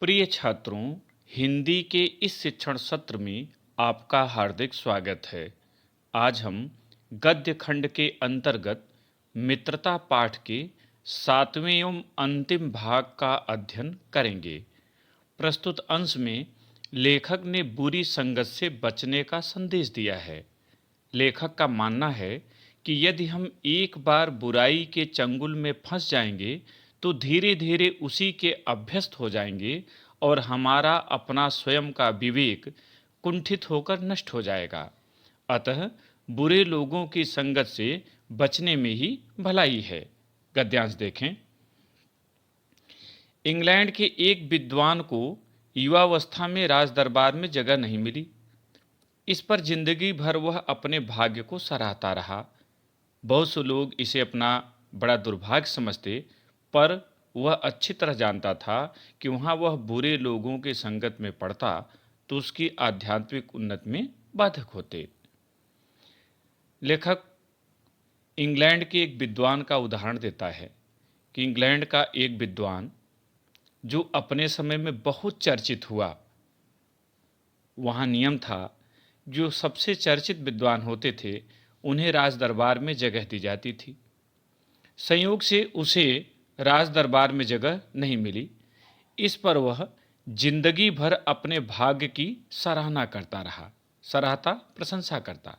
प्रिय छात्रों, हिंदी के इस शिक्षण सत्र में आपका हार्दिक स्वागत है। आज हम गद्य खंड के अंतर्गत मित्रता पाठ के 7वें एवं अंतिम भाग का अध्ययन करेंगे। प्रस्तुत अंश में लेखक ने बुरी संगत से बचने का संदेश दिया है। लेखक का मानना है कि यदि हम एक बार बुराई के चंगुल में फंस जाएंगे तो धीरे धीरे उसी के अभ्यस्त हो जाएंगे और हमारा अपना स्वयं का विवेक कुंठित होकर नष्ट हो जाएगा। अतः बुरे लोगों की संगत से बचने में ही भलाई है। गद्यांश देखें। इंग्लैंड के एक विद्वान को युवावस्था में राज दरबार में जगह नहीं मिली। इस पर जिंदगी भर वह अपने भाग्य को सराहता रहा। बहुत से लोग इसे अपना बड़ा दुर्भाग्य समझते, पर वह अच्छी तरह जानता था कि वहाँ वह बुरे लोगों की संगत में पड़ता तो उसकी आध्यात्मिक उन्नति में बाधक होते। लेखक इंग्लैंड के एक विद्वान का उदाहरण देता है कि इंग्लैंड का एक विद्वान जो अपने समय में बहुत चर्चित हुआ, वहाँ नियम था जो सबसे चर्चित विद्वान होते थे उन्हें राज दरबार में जगह दी जाती थी। संयोग से उसे राज दरबार में जगह नहीं मिली। इस पर वह जिंदगी भर अपने भाग्य की सराहना करता रहा, सराहता, प्रशंसा करता।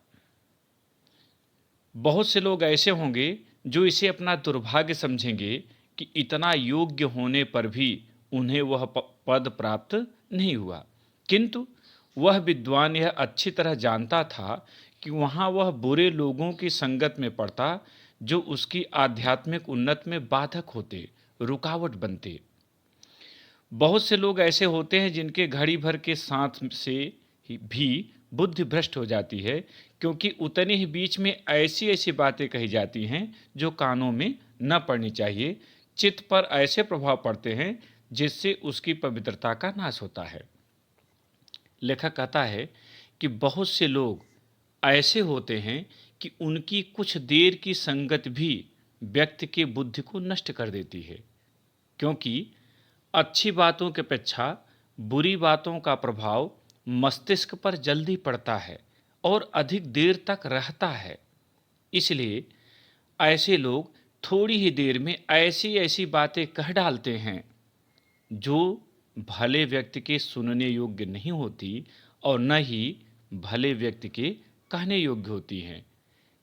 बहुत से लोग ऐसे होंगे जो इसे अपना दुर्भाग्य समझेंगे कि इतना योग्य होने पर भी उन्हें वह पद प्राप्त नहीं हुआ। किंतु वह विद्वान यह अच्छी तरह जानता था कि वहाँ वह बुरे लोगों की संगत में पड़ता जो उसकी आध्यात्मिक उन्नति में बाधक होते, रुकावट बनते। बहुत से लोग ऐसे होते हैं जिनके घड़ी भर के साथ से भी बुद्धि भ्रष्ट हो जाती है, क्योंकि उतने ही बीच में ऐसी ऐसी बातें कही जाती हैं जो कानों में न पड़नी चाहिए। चित्त पर ऐसे प्रभाव पड़ते हैं जिससे उसकी पवित्रता का नाश होता है। लेखक कहता है कि बहुत से लोग ऐसे होते हैं कि उनकी कुछ देर की संगत भी व्यक्ति के बुद्धि को नष्ट कर देती है, क्योंकि अच्छी बातों की अपेक्षा बुरी बातों का प्रभाव मस्तिष्क पर जल्दी पड़ता है और अधिक देर तक रहता है। इसलिए ऐसे लोग थोड़ी ही देर में ऐसी ऐसी बातें कह डालते हैं जो भले व्यक्ति के सुनने योग्य नहीं होती और न ही भले व्यक्ति के कहने योग्य होती हैं।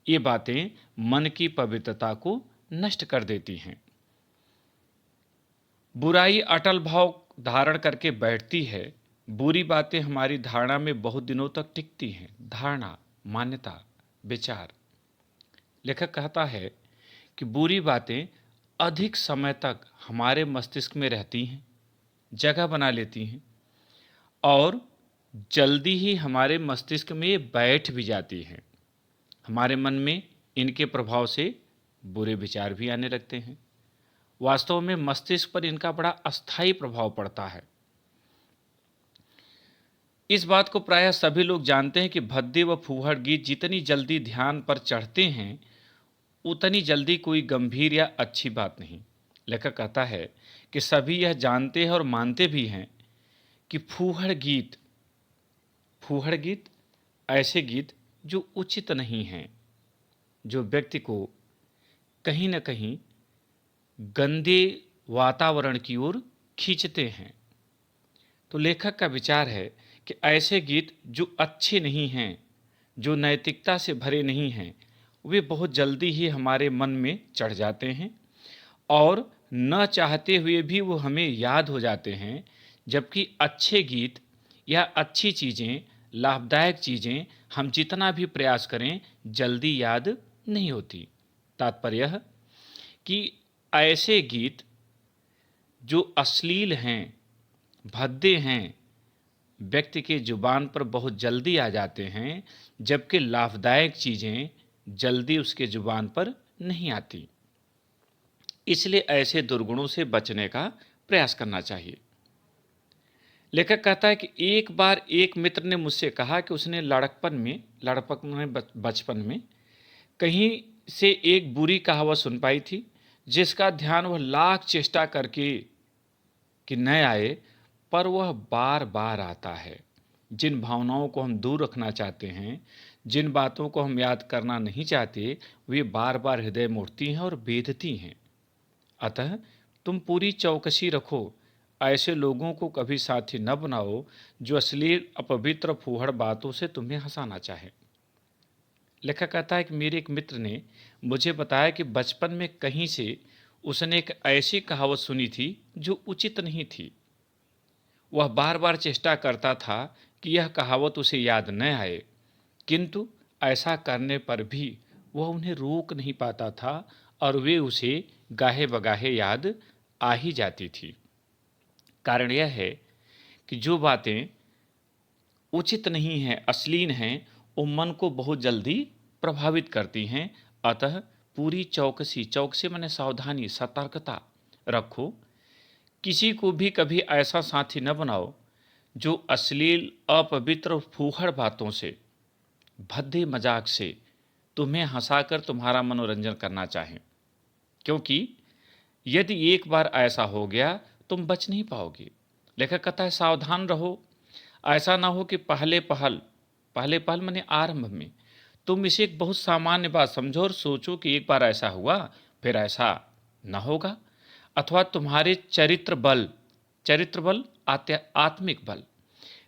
ये बातें मन की पवित्रता को नष्ट कर देती हैं। बुराई अटल भाव धारण करके बैठती है। बुरी बातें हमारी धारणा में बहुत दिनों तक टिकती हैं। धारणा, मान्यता, विचार। लेखक कहता है कि बुरी बातें अधिक समय तक हमारे मस्तिष्क में रहती हैं, जगह बना लेती हैं और जल्दी ही हमारे मस्तिष्क में ये बैठ भी जाती हैं। हमारे मन में इनके प्रभाव से बुरे विचार भी आने लगते हैं। वास्तव में मस्तिष्क पर इनका बड़ा अस्थायी प्रभाव पड़ता है। इस बात को प्रायः सभी लोग जानते हैं कि भद्दे व फूहड़ गीत जितनी जल्दी ध्यान पर चढ़ते हैं उतनी जल्दी कोई गंभीर या अच्छी बात नहीं। लेखक कहता है कि सभी यह जानते हैं और मानते भी हैं कि फूहड़ गीत ऐसे गीत जो उचित नहीं हैं, जो व्यक्ति को कहीं न कहीं गंदे वातावरण की ओर खींचते हैं। तो लेखक का विचार है कि ऐसे गीत जो अच्छे नहीं हैं, जो नैतिकता से भरे नहीं हैं, वे बहुत जल्दी ही हमारे मन में चढ़ जाते हैं और न चाहते हुए भी वो हमें याद हो जाते हैं। जबकि अच्छे गीत या अच्छी चीज़ें, लाभदायक चीज़ें हम जितना भी प्रयास करें जल्दी याद नहीं होती। तात्पर्य यह कि ऐसे गीत जो अश्लील हैं, भद्दे हैं, व्यक्ति के जुबान पर बहुत जल्दी आ जाते हैं, जबकि लाभदायक चीज़ें जल्दी उसके जुबान पर नहीं आती। इसलिए ऐसे दुर्गुणों से बचने का प्रयास करना चाहिए। लेखक कहता है कि एक बार एक मित्र ने मुझसे कहा कि उसने बचपन में कहीं से एक बुरी कहावत सुन पाई थी जिसका ध्यान वह लाख चेष्टा करके कि न आए, पर वह बार बार आता है। जिन भावनाओं को हम दूर रखना चाहते हैं, जिन बातों को हम याद करना नहीं चाहते, वे बार बार हृदय में उठती हैं और बेधती हैं। अतः तुम पूरी चौकसी रखो, ऐसे लोगों को कभी साथी न बनाओ जो अश्लील, अपवित्र, फूहड़ बातों से तुम्हें हंसाना चाहे। लेखक कहता है कि मेरे एक मित्र ने मुझे बताया कि बचपन में कहीं से उसने एक ऐसी कहावत सुनी थी जो उचित नहीं थी। वह बार बार चेष्टा करता था कि यह कहावत उसे याद न आए, किंतु ऐसा करने पर भी वह उन्हें रोक नहीं पाता था और वे उसे गाहे बगाहे याद आ ही जाती थी। कारण यह है कि जो बातें उचित नहीं हैं, अश्लील हैं, वो मन को बहुत जल्दी प्रभावित करती हैं। अतः पूरी चौकसी, चौकसी माने सावधानी, सतर्कता रखो। किसी को भी कभी ऐसा साथी न बनाओ जो अश्लील, अपवित्र, फूहड़ बातों से, भद्दे मजाक से तुम्हें हंसाकर तुम्हारा मनोरंजन करना चाहें, क्योंकि यदि एक बार ऐसा हो गया तुम बच नहीं पाओगे। लेखक कहता है सावधान रहो। ऐसा ना हो कि पहले पहल माने आरंभ में तुम इसे एक बहुत सामान्य बात समझो और सोचो कि एक बार ऐसा हुआ फिर ऐसा न होगा, अथवा तुम्हारे चरित्र बल आत्मिक बल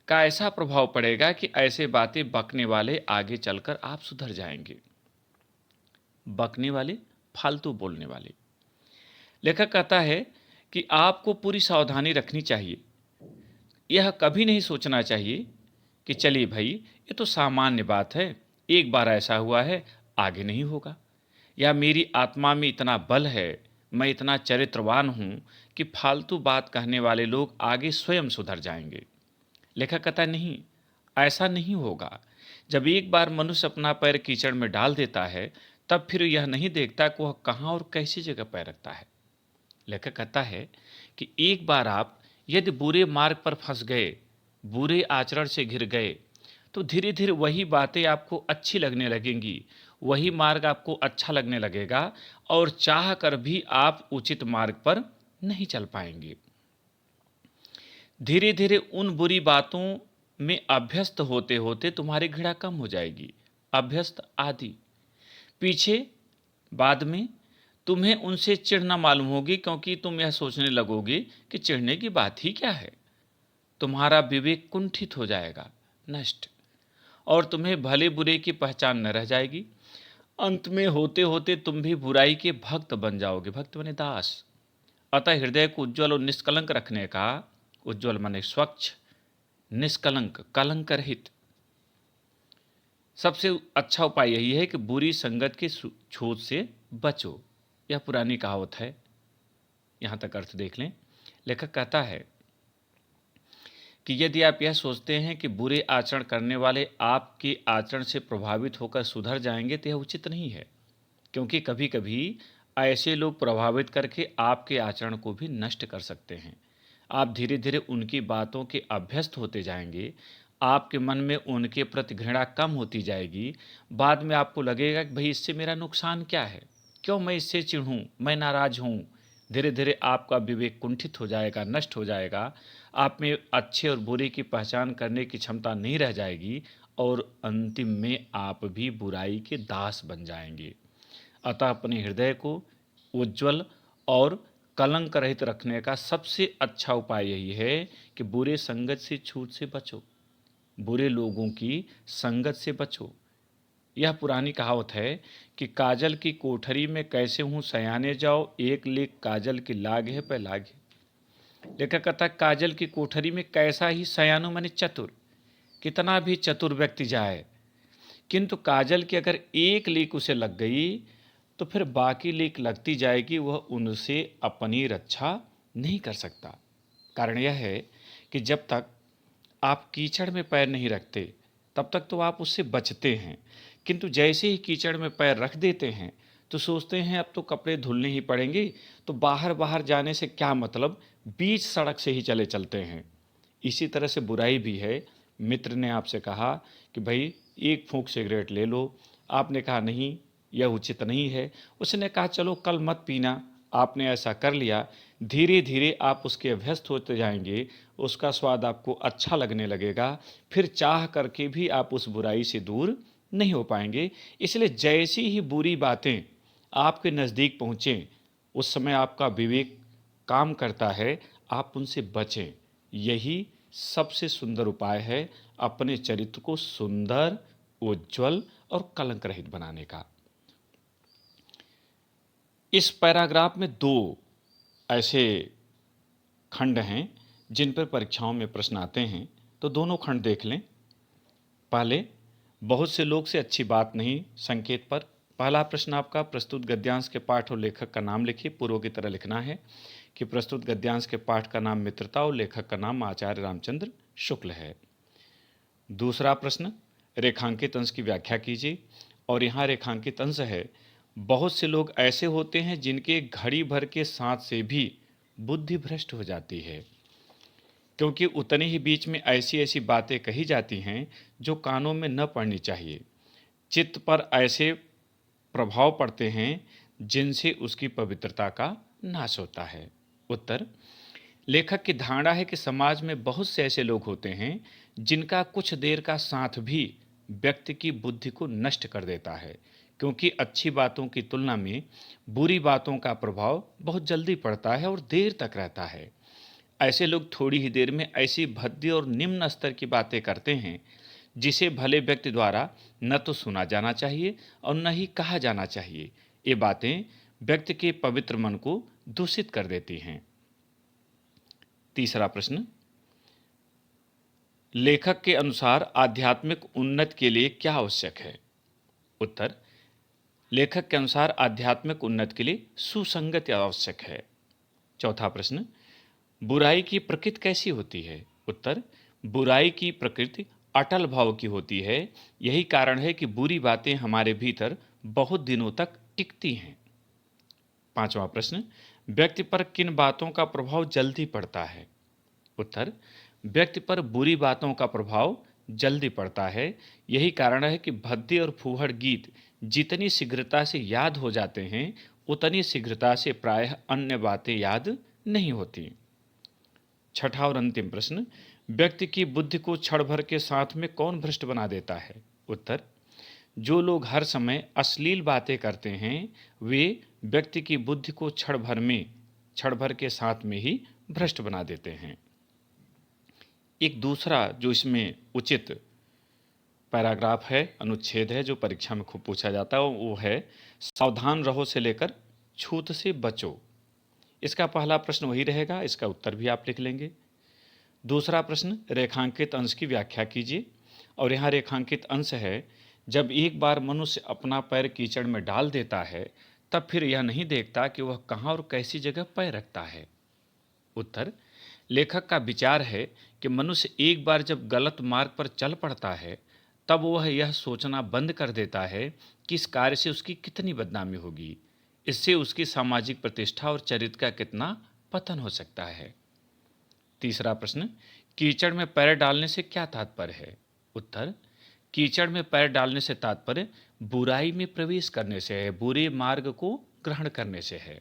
का ऐसा प्रभाव पड़ेगा कि ऐसे बातें बकने वाले आगे चलकर आप सुधर जाएंगे। बकने वाले, फालतू बोलने वाले। लेखक कहता है कि आपको पूरी सावधानी रखनी चाहिए। यह कभी नहीं सोचना चाहिए कि चलिए भाई ये तो सामान्य बात है, एक बार ऐसा हुआ है, आगे नहीं होगा, या मेरी आत्मा में इतना बल है, मैं इतना चरित्रवान हूँ कि फालतू बात कहने वाले लोग आगे स्वयं सुधर जाएंगे। लेखक कहता नहीं, ऐसा नहीं होगा। जब एक बार मनुष्य अपना पैर कीचड़ में डाल देता है तब फिर यह नहीं देखता कि वह कहाँ और कैसी जगह पैर रखता है। लेखक कहता है कि एक बार आप यदि बुरे मार्ग पर फंस गए, बुरे आचरण से घिर गए, तो धीरे धीरे वही बातें आपको अच्छी लगने लगेंगी, वही मार्ग आपको अच्छा लगने लगेगा और चाह कर भी आप उचित मार्ग पर नहीं चल पाएंगे। धीरे धीरे उन बुरी बातों में अभ्यस्त होते होते तुम्हारी घृणा कम हो जाएगी। अभ्यस्त आदि पीछे बाद में तुम्हें उनसे चिढ़ न मालूम होगी, क्योंकि तुम यह सोचने लगोगे कि चिढ़ने की बात ही क्या है। तुम्हारा विवेक कुंठित हो जाएगा, नष्ट, और तुम्हें भले बुरे की पहचान न रह जाएगी। अंत में होते होते तुम भी बुराई के भक्त बन जाओगे। भक्त बने दास। अतः हृदय को उज्ज्वल और निष्कलंक रखने का, उज्ज्वल माने स्वच्छ, निष्कलंक, कलंक रहित, सबसे अच्छा उपाय यही है कि बुरी संगत के छूत से बचो। यह पुरानी कहावत है। यहाँ तक अर्थ देख लें। लेखक कहता है कि यदि आप यह सोचते हैं कि बुरे आचरण करने वाले आपके आचरण से प्रभावित होकर सुधर जाएंगे तो यह उचित नहीं है, क्योंकि कभी कभी ऐसे लोग प्रभावित करके आपके आचरण को भी नष्ट कर सकते हैं। आप धीरे धीरे उनकी बातों के अभ्यस्त होते जाएंगे, आपके मन में उनके प्रति घृणा कम होती जाएगी। बाद में आपको लगेगा कि भाई इससे मेरा नुकसान क्या है, क्यों मैं इससे चिढ़ूं, मैं नाराज हूँ। धीरे धीरे आपका विवेक कुंठित हो जाएगा, नष्ट हो जाएगा। आप में अच्छे और बुरे की पहचान करने की क्षमता नहीं रह जाएगी और अंतिम में आप भी बुराई के दास बन जाएंगे। अतः अपने हृदय को उज्ज्वल और कलंक रहित रखने का सबसे अच्छा उपाय यही है कि बुरे संगत से, छूट से बचो, बुरे लोगों की संगत से बचो। यह पुरानी कहावत है कि काजल की कोठरी में कैसे हूँ सयाने जाओ, एक लेख काजल की लाग है पे लागे। लेखक कहता काजल की कोठरी में कैसा ही सयानो माने चतुर, कितना भी चतुर व्यक्ति जाए, किंतु काजल की अगर एक लीक उसे लग गई तो फिर बाकी लीक लगती जाएगी, वह उनसे अपनी रक्षा नहीं कर सकता। कारण यह है कि जब तक आप कीचड़ में पैर नहीं रखते तब तक तो आप उससे बचते हैं, किंतु जैसे ही कीचड़ में पैर रख देते हैं तो सोचते हैं अब तो कपड़े धुलने ही पड़ेंगे, तो बाहर बाहर जाने से क्या मतलब, बीच सड़क से ही चले चलते हैं। इसी तरह से बुराई भी है। मित्र ने आपसे कहा कि भाई एक फूंक सिगरेट ले लो, आपने कहा नहीं यह उचित नहीं है। उसने कहा चलो कल मत पीना, आपने ऐसा कर लिया, धीरे धीरे आप उसके अभ्यस्त होते जाएंगे, उसका स्वाद आपको अच्छा लगने लगेगा, फिर चाह करके भी आप उस बुराई से दूर नहीं हो पाएंगे। इसलिए जैसी ही बुरी बातें आपके नज़दीक पहुँचें, उस समय आपका विवेक काम करता है, आप उनसे बचें। यही सबसे सुंदर उपाय है अपने चरित्र को सुंदर, उज्जवल और कलंक रहित बनाने का। इस पैराग्राफ में दो ऐसे खंड हैं जिन पर परीक्षाओं में प्रश्न आते हैं, तो दोनों खंड देख लें। पहले, बहुत से लोग से अच्छी बात नहीं संकेत पर। पहला प्रश्न आपका, प्रस्तुत गद्यांश के पाठ और लेखक का नाम लिखिए। पूर्व की तरह लिखना है कि प्रस्तुत गद्यांश के पाठ का नाम मित्रता और लेखक का नाम आचार्य रामचंद्र शुक्ल है। दूसरा प्रश्न, रेखांकित अंश की व्याख्या कीजिए। और यहाँ रेखांकित अंश है, बहुत से लोग ऐसे होते हैं जिनके घड़ी भर के साथ से भी बुद्धि भ्रष्ट हो जाती है, क्योंकि उतने ही बीच में ऐसी ऐसी बातें कही जाती हैं जो कानों में न पड़नी चाहिए। चित्त पर ऐसे प्रभाव पड़ते हैं जिनसे उसकी पवित्रता का नाश होता है। उत्तर, लेखक की धारणा है कि समाज में बहुत से ऐसे लोग होते हैं जिनका कुछ देर का साथ भी व्यक्ति की बुद्धि को नष्ट कर देता है, क्योंकि अच्छी बातों की तुलना में बुरी बातों का प्रभाव बहुत जल्दी पड़ता है और देर तक रहता है। ऐसे लोग थोड़ी ही देर में ऐसी भद्दी और निम्न स्तर की बातें करते हैं जिसे भले व्यक्ति द्वारा न तो सुना जाना चाहिए और न ही कहा जाना चाहिए। ये बातें व्यक्ति के पवित्र मन को दूषित कर देती हैं। तीसरा प्रश्न, लेखक के अनुसार आध्यात्मिक उन्नति के लिए क्या आवश्यक है? उत्तर, लेखक के अनुसार आध्यात्मिक उन्नति के लिए सुसंगति आवश्यक है। चौथा प्रश्न, बुराई की प्रकृति कैसी होती है? उत्तर, बुराई की प्रकृति अटल भाव की होती है। यही कारण है कि बुरी बातें हमारे भीतर बहुत दिनों तक टिकती हैं। पांचवा प्रश्न, व्यक्ति पर किन बातों का प्रभाव जल्दी पड़ता है? उत्तर, व्यक्ति पर बुरी बातों का प्रभाव जल्दी पड़ता है। यही कारण है कि भद्दे और फूहड़ गीत जितनी शीघ्रता से याद हो जाते हैं, उतनी शीघ्रता से प्रायः अन्य बातें याद नहीं होती। छठा और अंतिम प्रश्न, व्यक्ति की बुद्धि को क्षण भर के साथ में कौन भ्रष्ट बना देता है? उत्तर, जो लोग हर समय अश्लील बातें करते हैं, वे व्यक्ति की बुद्धि को क्षण भर के साथ में ही भ्रष्ट बना देते हैं। एक दूसरा जो इसमें उचित पैराग्राफ है, अनुच्छेद है, जो परीक्षा में खूब पूछा जाता है, वो है सावधान रहो से लेकर छूत से बचो। इसका पहला प्रश्न वही रहेगा, इसका उत्तर भी आप लिख लेंगे। दूसरा प्रश्न, रेखांकित अंश की व्याख्या कीजिए। और यहाँ रेखांकित अंश है, जब एक बार मनुष्य अपना पैर कीचड़ में डाल देता है, तब फिर यह नहीं देखता कि वह कहाँ और कैसी जगह पैर रखता है। उत्तर, लेखक का विचार है कि मनुष्य एक बार जब गलत मार्ग पर चल पड़ता है, तब वह यह सोचना बंद कर देता है कि इस कार्य से उसकी कितनी बदनामी होगी, इससे उसकी सामाजिक प्रतिष्ठा और चरित्र का कितना पतन हो सकता है। तीसरा प्रश्न, कीचड़ में पैर डालने से क्या तात्पर्य है? उत्तर, कीचड़ में पैर डालने से तात्पर्य बुराई में प्रवेश करने से है, बुरे मार्ग को ग्रहण करने से है।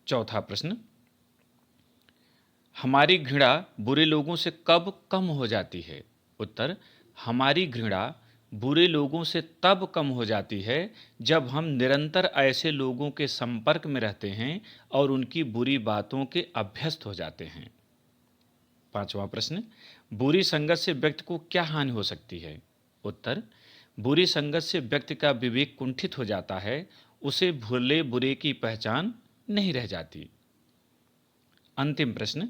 चौथा प्रश्न, हमारी घृणा बुरे लोगों से कब कम हो जाती है? उत्तर, हमारी घृणा बुरे लोगों से तब कम हो जाती है जब हम निरंतर ऐसे लोगों के संपर्क में रहते हैं और उनकी बुरी बातों के अभ्यस्त हो जाते हैं। पांचवा प्रश्न, बुरी संगत से व्यक्ति को क्या हानि हो सकती है? उत्तर, बुरी संगत से व्यक्ति का विवेक कुंठित हो जाता है, उसे भले बुरे की पहचान नहीं रह जाती। अंतिम प्रश्न,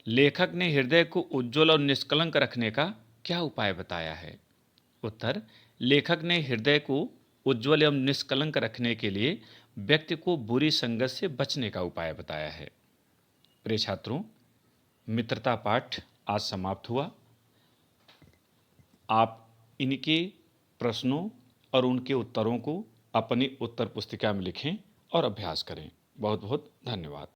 लेखक ने हृदय को उज्ज्वल और निष्कलंक रखने का क्या उपाय बताया है? उत्तर, लेखक ने हृदय को उज्ज्वल एवं निष्कलंक रखने के लिए व्यक्ति को बुरी संगत से बचने का उपाय बताया है। प्रिय छात्रों, मित्रता पाठ आज समाप्त हुआ। आप इनके प्रश्नों और उनके उत्तरों को अपनी उत्तर पुस्तिका में लिखें और अभ्यास करें। बहुत बहुत धन्यवाद।